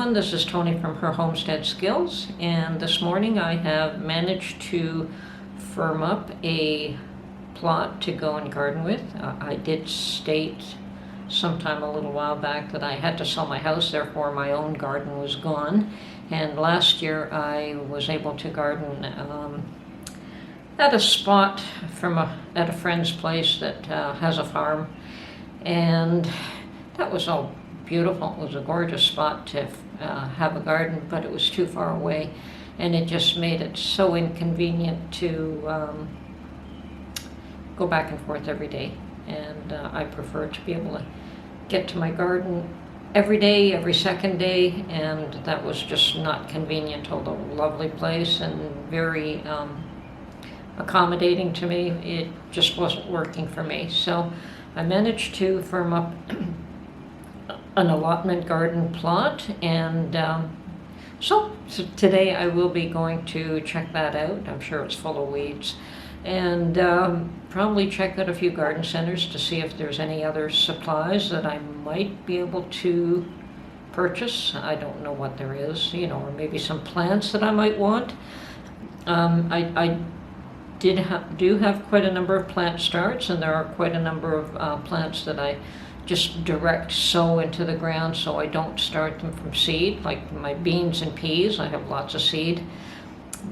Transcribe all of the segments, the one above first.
everyone, this is Tony from Her Homestead Skills, and this morning I have managed to firm up a plot to go and garden with. I did state sometime a little while back that I had to sell my house, therefore my own garden was gone, and last year I was able to garden at a spot at a friend's place that has a farm, and that was all beautiful. It was a gorgeous spot to have a garden, but it was too far away, and it just made it so inconvenient to go back and forth every day. And I prefer to be able to get to my garden every day, every second day, and that was just not convenient. Although a lovely place and very accommodating to me, it just wasn't working for me. So I managed to firm up an allotment garden plot, and so today I will be going to check that out. I'm sure it's full of weeds, and probably check out a few garden centers to see if there's any other supplies that I might be able to purchase. I don't know what there is, or maybe some plants that I might want. I do have quite a number of plant starts, and there are quite a number of plants that I just direct sow into the ground, so I don't start them from seed. Like my beans and peas, I have lots of seed,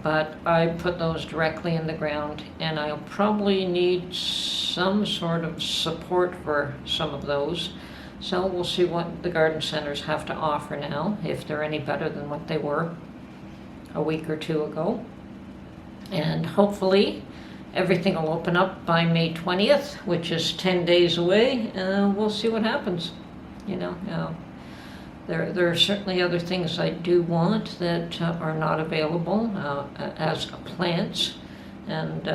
but I put those directly in the ground, and I'll probably need some sort of support for some of those. So we'll see what the garden centers have to offer now, if they're any better than what they were a week or two ago. And hopefully everything will open up by May 20th, which is 10 days away. We'll see what happens. There are certainly other things I do want that are not available as plants. And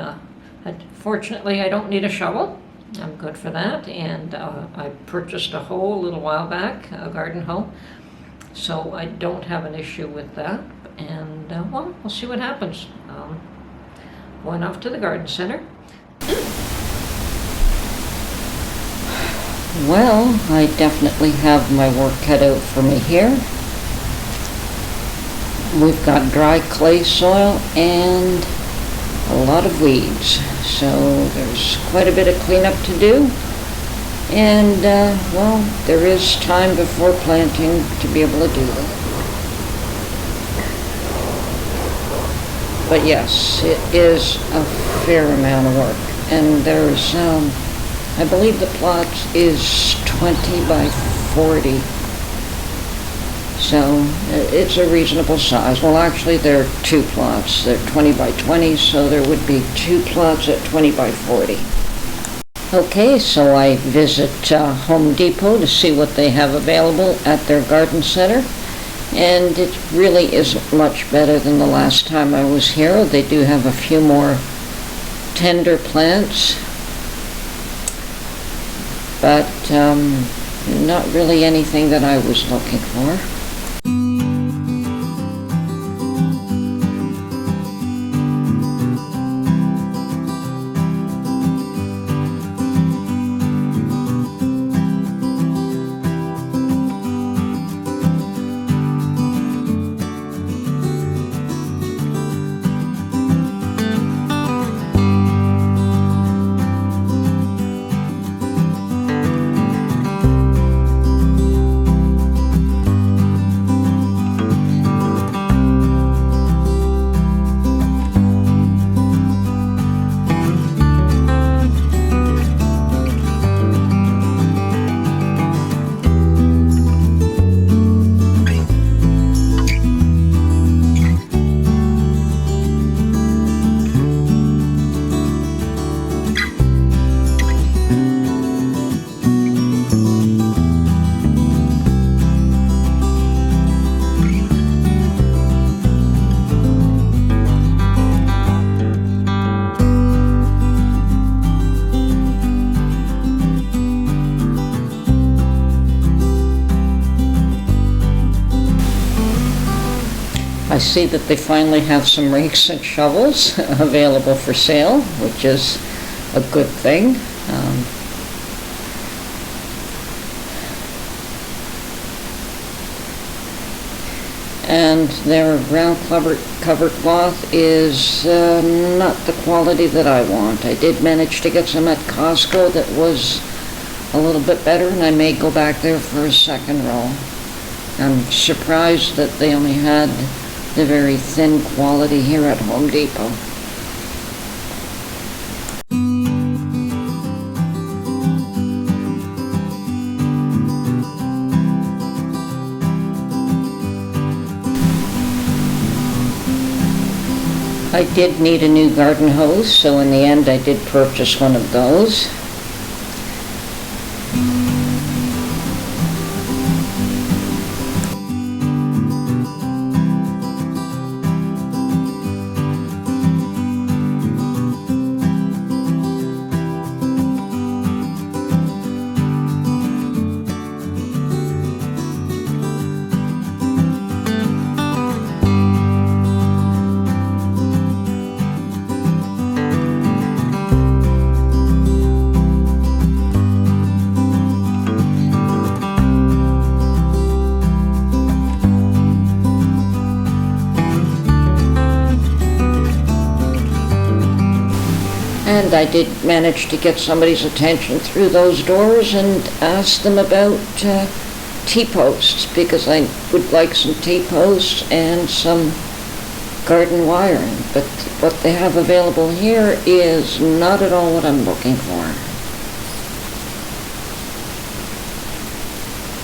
fortunately, I don't need a shovel. I'm good for that. And I purchased a hoe a little while back, a garden hoe. So I don't have an issue with that. And well, we'll see what happens. Going off to the garden center. Well, I definitely have my work cut out for me here. We've got dry clay soil and a lot of weeds, so there's quite a bit of cleanup to do. And well, there is time before planting to be able to do that. But yes, it is a fair amount of work, and there's, I believe the plot is 20 by 40, so it's a reasonable size. Well, actually, there are two plots. They're 20 by 20, so there would be two plots at 20 by 40. Okay, so I visit Home Depot to see what they have available at their garden center. And it really isn't much better than the last time I was here. They do have a few more tender plants, but not really anything that I was looking for. I see that they finally have some rakes and shovels available for sale, which is a good thing. and their ground cover cloth is not the quality that I want. I did manage to get some at Costco that was a little bit better, and I may go back there for a second roll. I'm surprised that they only had the very thin quality here at Home Depot. I did need a new garden hose, so in the end I did purchase one of those. And I did manage to get somebody's attention through those doors and ask them about T-posts, because I would like some T-posts and some garden wiring. But what they have available here is not at all what I'm looking for.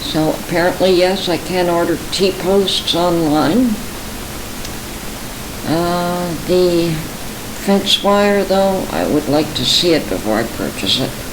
So apparently, yes, I can order T-posts online. The fence wire, though, I would like to see it before I purchase it.